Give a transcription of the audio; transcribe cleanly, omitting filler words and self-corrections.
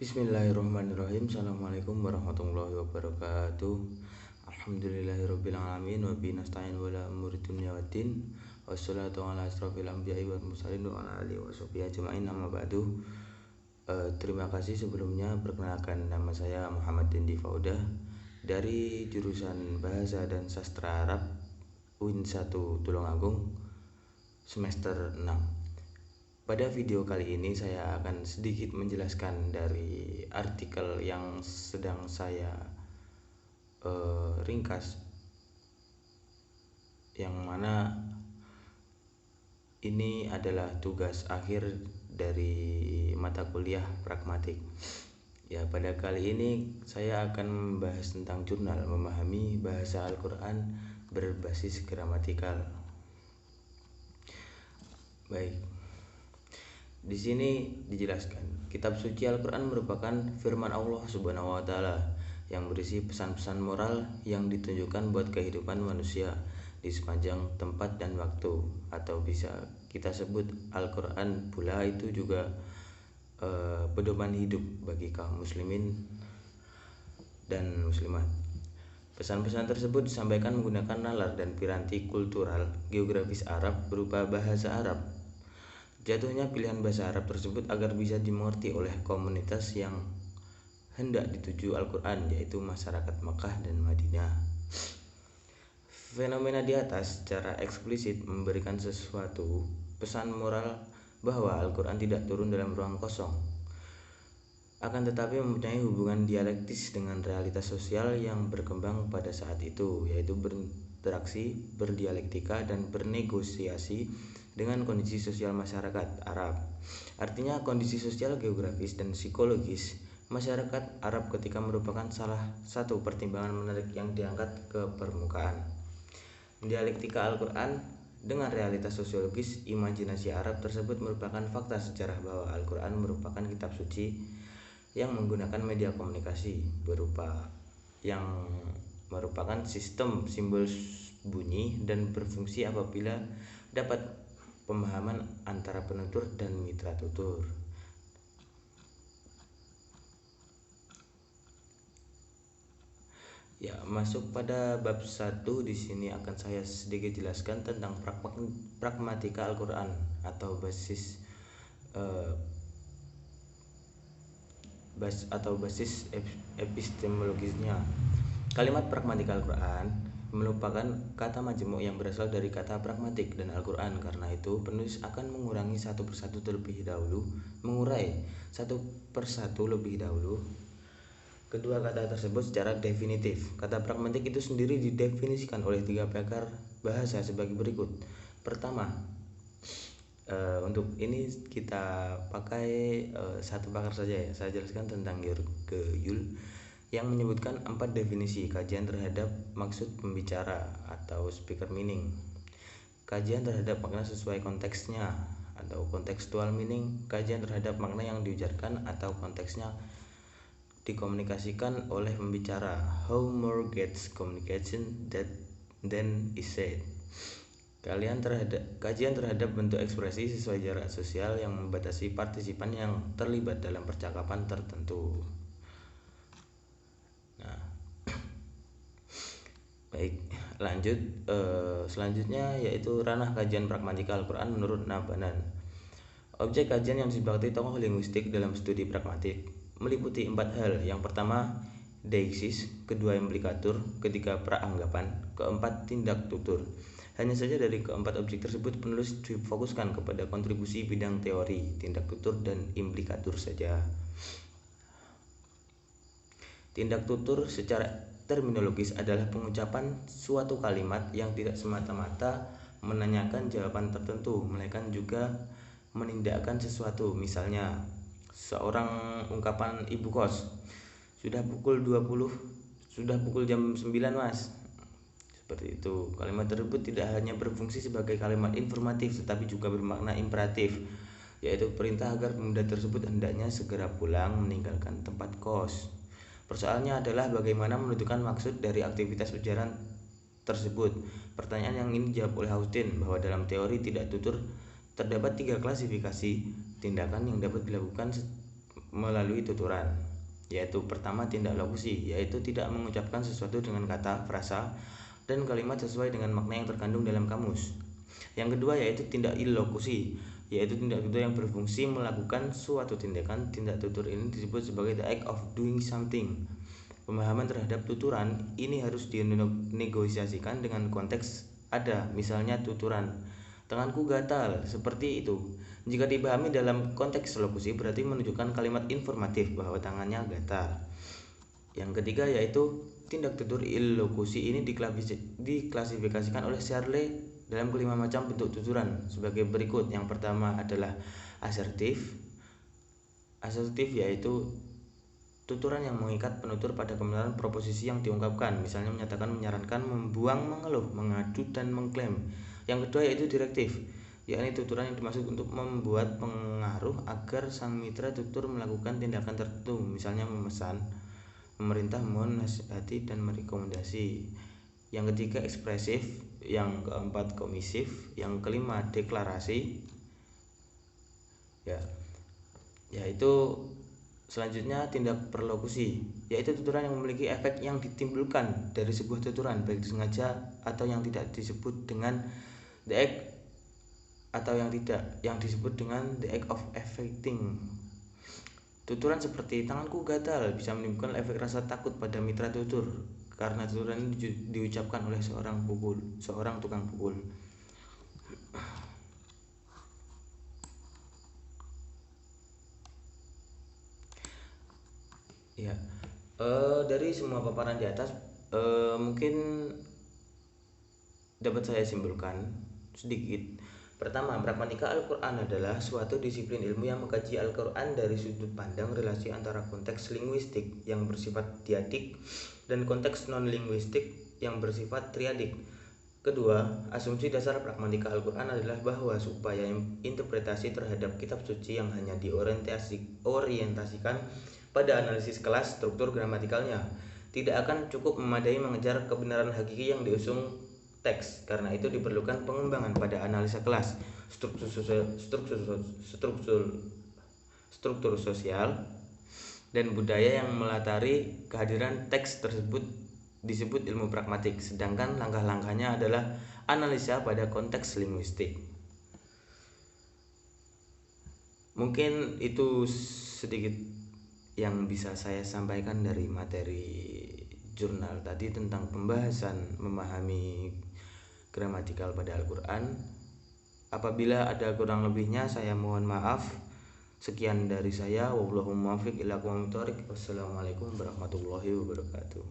Bismillahirrahmanirrahim. Assalamualaikum warahmatullahi wabarakatuh. Alhamdulillahirabbil alamin wa bihi nasta'in wa la umuri dunya waddin. Wassalatu ala asrofil anbiya'i wal mursalin wa ala alihi washabihi ajmain, amma ba'du. Terima kasih sebelumnya. Perkenalkan, nama saya Muhammad Dendi Faudah dari jurusan Bahasa dan Sastra Arab UIN 1 Tulungagung semester 6. Pada video kali ini saya akan sedikit menjelaskan dari artikel yang sedang saya ringkas, yang mana ini adalah tugas akhir dari mata kuliah pragmatik. Ya, pada kali ini saya akan membahas tentang jurnal memahami bahasa Al-Quran berbasis gramatikal. Baik. Di sini dijelaskan, kitab suci Al-Quran merupakan firman Allah Subhanahu wa Ta'ala yang berisi pesan-pesan moral yang ditunjukkan buat kehidupan manusia di sepanjang tempat dan waktu, atau bisa kita sebut Al-Quran pula itu juga pedoman hidup bagi kaum muslimin dan muslimat. Pesan-pesan tersebut disampaikan menggunakan nalar dan piranti kultural geografis Arab berupa bahasa Arab. Jatuhnya pilihan bahasa Arab tersebut agar bisa dimengerti oleh komunitas yang hendak dituju Al-Quran, yaitu masyarakat Makkah dan Madinah. Fenomena di atas secara eksplisit memberikan sesuatu pesan moral bahwa Al-Quran tidak turun dalam ruang kosong, akan tetapi mempunyai hubungan dialektis dengan realitas sosial yang berkembang pada saat itu, yaitu berinteraksi, berdialektika, dan bernegosiasi dengan kondisi sosial masyarakat Arab. Artinya kondisi sosial, geografis, dan psikologis masyarakat Arab ketika merupakan salah satu pertimbangan menarik yang diangkat ke permukaan. Dialektika Al-Quran dengan realitas sosiologis imajinasi Arab tersebut merupakan fakta sejarah bahwa Al-Quran merupakan kitab suci yang menggunakan media komunikasi berupa yang merupakan sistem simbol bunyi dan berfungsi apabila dapat pemahaman antara penutur dan mitra tutur. Ya, masuk pada bab 1. Di sini akan saya sedikit jelaskan tentang pragmatika Al-Quran atau basis epistemologisnya. Kalimat pragmatika Al-Quran merupakan kata majemuk yang berasal dari kata pragmatik dan Al-Quran. Karena itu penulis akan mengurai satu persatu lebih dahulu kedua kata tersebut secara definitif. Kata pragmatik itu sendiri didefinisikan oleh 3 pakar bahasa sebagai berikut. Pertama, untuk ini kita pakai satu pakar saja ya. Saya jelaskan tentang Yul yang menyebutkan 4 definisi: kajian terhadap maksud pembicara atau speaker meaning, kajian terhadap makna sesuai konteksnya atau contextual meaning, kajian terhadap makna yang diujarkan atau konteksnya dikomunikasikan oleh pembicara, how more gets communication than is said. Kajian terhadap bentuk ekspresi sesuai jarak sosial yang membatasi partisipan yang terlibat dalam percakapan tertentu. Nah, baik, lanjut. Selanjutnya yaitu ranah kajian pragmatika Al-Quran menurut Nabanan. Objek kajian yang disepakati tokoh linguistik dalam studi pragmatik meliputi 4 hal. Yang pertama, deiksis, kedua implikatur, ketiga praanggapan, keempat tindak tutur. Hanya saja dari keempat objek tersebut penulis difokuskan kepada kontribusi bidang teori, tindak tutur, dan implikatur saja. Tindak tutur secara terminologis adalah pengucapan suatu kalimat yang tidak semata-mata menanyakan jawaban tertentu, melainkan juga menindakkan sesuatu. Misalnya, seorang ungkapan ibu kos, sudah pukul jam 9 mas, seperti itu. Kalimat tersebut tidak hanya berfungsi sebagai kalimat informatif tetapi juga bermakna imperatif, yaitu perintah agar pemuda tersebut hendaknya segera pulang meninggalkan tempat kos. Persoalannya adalah bagaimana menentukan maksud dari aktivitas ujaran tersebut. Pertanyaan yang ini dijawab oleh Austin bahwa dalam teori tidak tutur terdapat 3 klasifikasi tindakan yang dapat dilakukan melalui tuturan, yaitu pertama tindak lokusi, yaitu tidak mengucapkan sesuatu dengan kata, frasa, dan kalimat sesuai dengan makna yang terkandung dalam kamus. Yang kedua yaitu tindak illokusi, yaitu tindak tutur yang berfungsi melakukan suatu tindakan. Tindak tutur ini disebut sebagai the act of doing something. Pemahaman terhadap tuturan ini harus dinegosiasikan dengan konteks ada, misalnya tuturan tanganku gatal, seperti itu. Jika dipahami dalam konteks lokusi berarti menunjukkan kalimat informatif bahwa tangannya gatal. Yang ketiga yaitu tindak tutur illokusi ini diklasifikasikan oleh Searle dalam kelima macam bentuk tuturan sebagai berikut. Yang pertama adalah asertif. Asertif yaitu tuturan yang mengikat penutur pada kebenaran proposisi yang diungkapkan, misalnya menyatakan, menyarankan, membuang, mengeluh, mengadu, dan mengklaim. Yang kedua yaitu direktif, yakni tuturan yang dimaksud untuk membuat pengaruh agar sang mitra tutur melakukan tindakan tertentu, misalnya memesan, memerintah, mohon, nasihati, dan merekomendasi. Yang ketiga ekspresif, yang keempat komisif, yang kelima deklarasi, yaitu selanjutnya tindak perlokusi, yaitu tuturan yang memiliki efek yang ditimbulkan dari sebuah tuturan baik disengaja atau yang tidak, disebut dengan the act atau yang disebut dengan the act of affecting. Tuturan seperti tanganku gatal bisa menimbulkan efek rasa takut pada mitra tutur karena tuturan ini diucapkan oleh seorang tukang pukul. Ya, dari semua paparan di atas mungkin dapat saya simpulkan sedikit. Pertama, pragmatika Al-Quran adalah suatu disiplin ilmu yang mengkaji Al-Quran dari sudut pandang relasi antara konteks linguistik yang bersifat diadik dan konteks non-linguistik yang bersifat triadik. Kedua, asumsi dasar pragmatika Al-Quran adalah bahwa upaya interpretasi terhadap kitab suci yang hanya diorientasikan pada analisis kelas struktur gramatikalnya tidak akan cukup memadai mengejar kebenaran hakiki yang diusung teks. Karena itu diperlukan pengembangan pada analisa kelas, struktur sosial dan budaya yang melatari kehadiran teks tersebut disebut ilmu pragmatik, sedangkan langkah-langkahnya adalah analisa pada konteks linguistik. Mungkin itu sedikit yang bisa saya sampaikan dari materi jurnal tadi tentang pembahasan memahami gramatikal pada Al-Quran. Apabila ada kurang lebihnya saya mohon maaf. Sekian dari saya. Wallahul muwaffiq ila aqwamit thoriq. Wassalamualaikum warahmatullahi wabarakatuh.